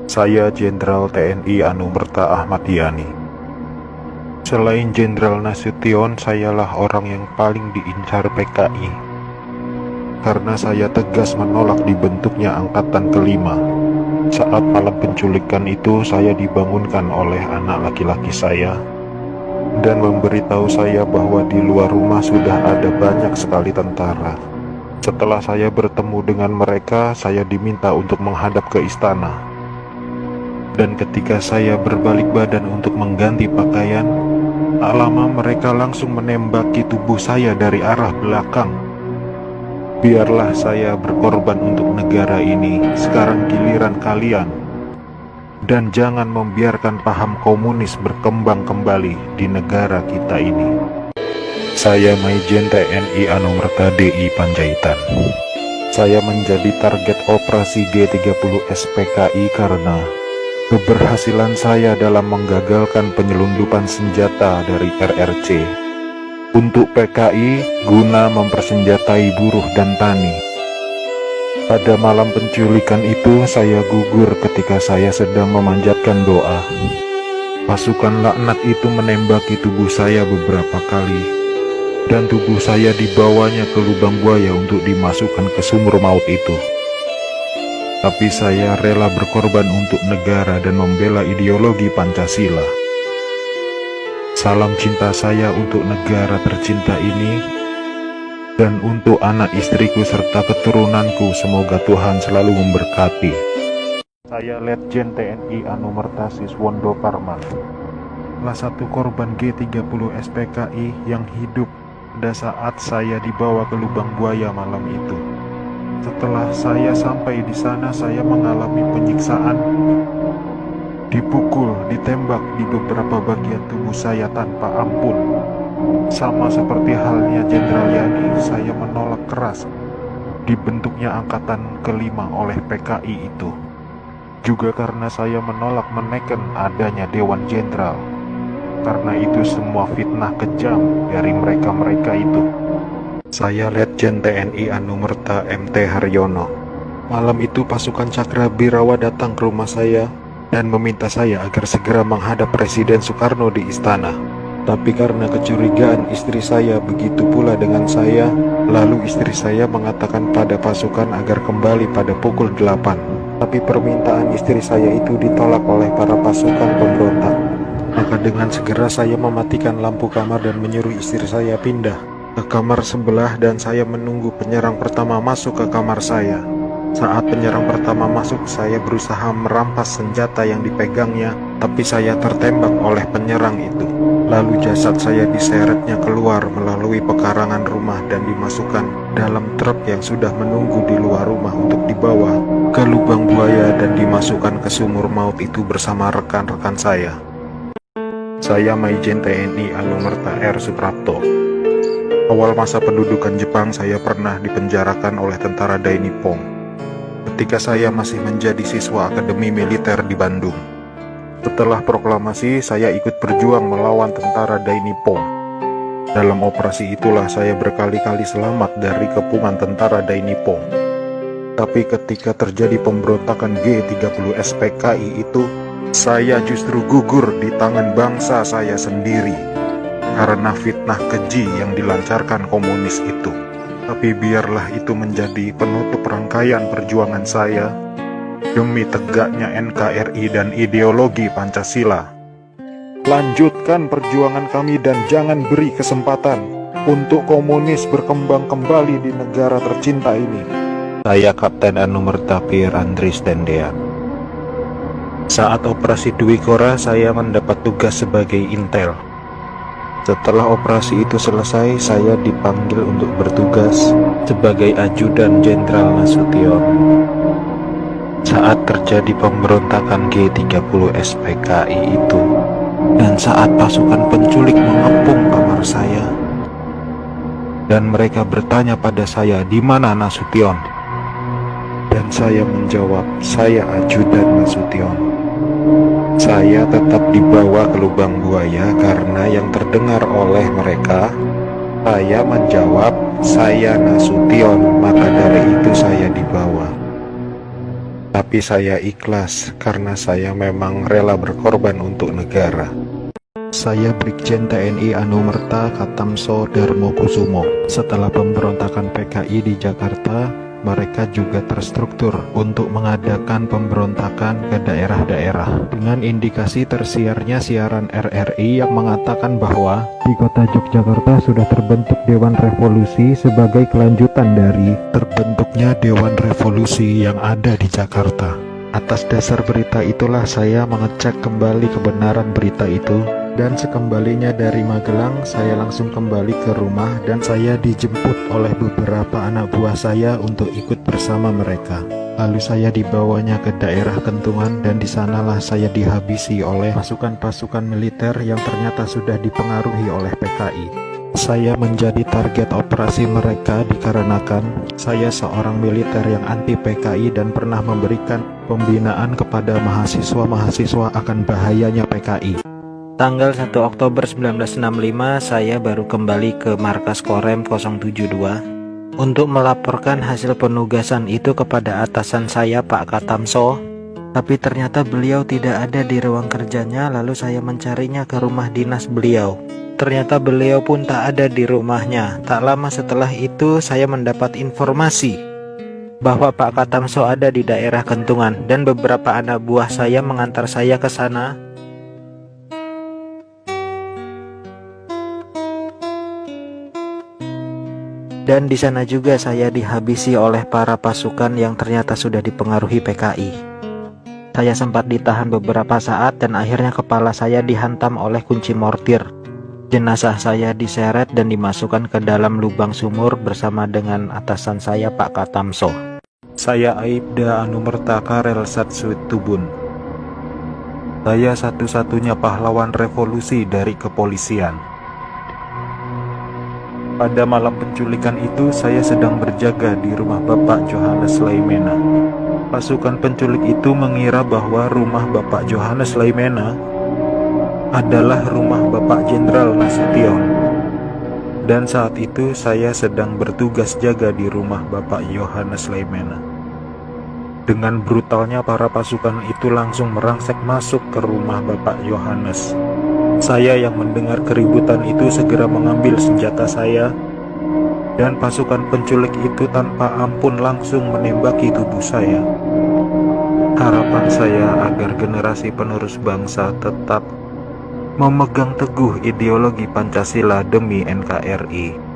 Saya Jenderal TNI Anumerta Ahmad Yani. Selain Jenderal Nasution, sayalah orang yang paling diincar PKI. Karena saya tegas menolak dibentuknya Angkatan Kelima. Saat malam penculikan itu, saya dibangunkan oleh anak laki-laki saya dan memberitahu saya bahwa di luar rumah sudah ada banyak sekali tentara. Setelah saya bertemu dengan mereka, saya diminta untuk menghadap ke istana. Dan ketika saya berbalik badan untuk mengganti pakaian, tak lama mereka langsung menembaki tubuh saya dari arah belakang. Biarlah saya berkorban untuk negara ini, sekarang giliran kalian. Dan jangan membiarkan paham komunis berkembang kembali di negara kita ini. Saya Maijen TNI Anumerta DI Panjaitan. Saya menjadi target operasi G30 SPKI karena keberhasilan saya dalam menggagalkan penyelundupan senjata dari RRC untuk PKI guna mempersenjatai buruh dan tani. Pada malam penculikan itu, saya gugur ketika saya sedang memanjatkan doa. Pasukan laknat itu menembaki tubuh saya beberapa kali, dan tubuh saya dibawanya ke lubang buaya untuk dimasukkan ke sumur maut itu. Tapi saya rela berkorban untuk negara dan membela ideologi Pancasila. Salam cinta saya untuk negara tercinta ini, dan untuk anak istriku serta keturunanku, semoga Tuhan selalu memberkati. Saya Letjen TNI Anumerta Siswondo Parman, salah satu korban G30 SPKI yang hidup pada saat saya dibawa ke lubang buaya malam itu. Setelah saya sampai di sana, saya mengalami penyiksaan, dipukul, ditembak di beberapa bagian tubuh saya tanpa ampun. Sama seperti halnya Jenderal Yani, saya menolak keras dibentuknya Angkatan Kelima oleh PKI itu. Juga karena saya menolak menekan adanya Dewan Jenderal. Karena itu semua fitnah kejam dari mereka-mereka itu. Saya Letjen TNI Anumerta MT Haryono. Malam itu pasukan Cakrabirawa datang ke rumah saya dan meminta saya agar segera menghadap Presiden Soekarno di istana. Tapi karena kecurigaan istri saya, begitu pula dengan saya, lalu istri saya mengatakan pada pasukan agar kembali pada pukul 8. Tapi permintaan istri saya itu ditolak oleh para pasukan pemberontak. Maka dengan segera saya mematikan lampu kamar dan menyuruh istri saya pindah ke kamar sebelah, dan saya menunggu penyerang pertama masuk ke kamar saya. Saat penyerang pertama masuk, saya berusaha merampas senjata yang dipegangnya, tapi saya tertembak oleh penyerang itu. Lalu jasad saya diseretnya keluar melalui pekarangan rumah dan dimasukkan dalam truk yang sudah menunggu di luar rumah untuk dibawa ke lubang buaya dan dimasukkan ke sumur maut itu bersama rekan-rekan saya. Saya Maijen TNI Anumerta R. Suprapto. Awal masa pendudukan Jepang, saya pernah dipenjarakan oleh tentara Dai Nippon ketika saya masih menjadi siswa Akademi Militer di Bandung. Setelah proklamasi, saya ikut berjuang melawan tentara Dai Nippon. Dalam operasi itulah saya berkali-kali selamat dari kepungan tentara Dai Nippon. Tapi ketika terjadi pemberontakan G30 SPKI itu, saya justru gugur di tangan bangsa saya sendiri karena fitnah keji yang dilancarkan komunis itu. Tapi biarlah itu menjadi penutup rangkaian perjuangan saya demi tegaknya NKRI dan ideologi Pancasila. Lanjutkan perjuangan kami dan jangan beri kesempatan untuk komunis berkembang kembali di negara tercinta ini. Saya Kapten Anumerta Pierre Andries Tendean. Saat operasi Dwi Kora, saya mendapat tugas sebagai intel. Setelah operasi itu selesai, saya dipanggil untuk bertugas sebagai ajudan Jenderal Nasution. Saat terjadi pemberontakan G30 SPKI itu, dan saat pasukan penculik mengepung kamar saya, dan mereka bertanya pada saya, "Di mana Nasution?" Dan saya menjawab, "Saya ajudan Nasution." Saya tetap dibawa ke lubang buaya karena yang terdengar oleh mereka, saya menjawab, "Saya Nasution," maka dari itu saya dibawa. Tapi saya ikhlas karena saya memang rela berkorban untuk negara. Saya Brigjen TNI Anumerta Katamso Darmokusumo. Setelah pemberontakan PKI di Jakarta, mereka juga terstruktur untuk mengadakan pemberontakan ke daerah-daerah dengan indikasi tersiarnya siaran RRI yang mengatakan bahwa di kota Yogyakarta sudah terbentuk Dewan Revolusi sebagai kelanjutan dari terbentuknya Dewan Revolusi yang ada di Jakarta. Atas dasar berita itulah saya mengecek kembali kebenaran berita itu. Dan sekembalinya dari Magelang, saya langsung kembali ke rumah dan saya dijemput oleh beberapa anak buah saya untuk ikut bersama mereka. Lalu saya dibawanya ke daerah Kentungan dan di sanalah saya dihabisi oleh pasukan-pasukan militer yang ternyata sudah dipengaruhi oleh PKI. Saya menjadi target operasi mereka dikarenakan saya seorang militer yang anti PKI dan pernah memberikan pembinaan kepada mahasiswa-mahasiswa akan bahayanya PKI. Tanggal 1 Oktober 1965 saya baru kembali ke markas Korem 072 untuk melaporkan hasil penugasan itu kepada atasan saya Pak Katamso. Tapi ternyata beliau tidak ada di ruang kerjanya, lalu saya mencarinya ke rumah dinas beliau. Ternyata beliau pun tak ada di rumahnya. Tak lama setelah itu saya mendapat informasi bahwa Pak Katamso ada di daerah Kentungan dan beberapa anak buah saya mengantar saya ke sana. Dan di sana juga saya dihabisi oleh para pasukan yang ternyata sudah dipengaruhi PKI. Saya sempat ditahan beberapa saat dan akhirnya kepala saya dihantam oleh kunci mortir. Jenazah saya diseret dan dimasukkan ke dalam lubang sumur bersama dengan atasan saya Pak Katamso. Saya Aibda Anumerta Karel Satsuit Tubun. Saya satu-satunya pahlawan revolusi dari kepolisian. Pada malam penculikan itu, saya sedang berjaga di rumah Bapak Johannes Laimena. Pasukan penculik itu mengira bahwa rumah Bapak Johannes Laimena adalah rumah Bapak Jenderal Nasution. Dan saat itu saya sedang bertugas jaga di rumah Bapak Johannes Laimena. Dengan brutalnya para pasukan itu langsung merangsek masuk ke rumah Bapak Johannes. Saya yang mendengar keributan itu segera mengambil senjata saya, dan pasukan penculik itu tanpa ampun langsung menembaki tubuh saya. Harapan saya agar generasi penerus bangsa tetap memegang teguh ideologi Pancasila demi NKRI.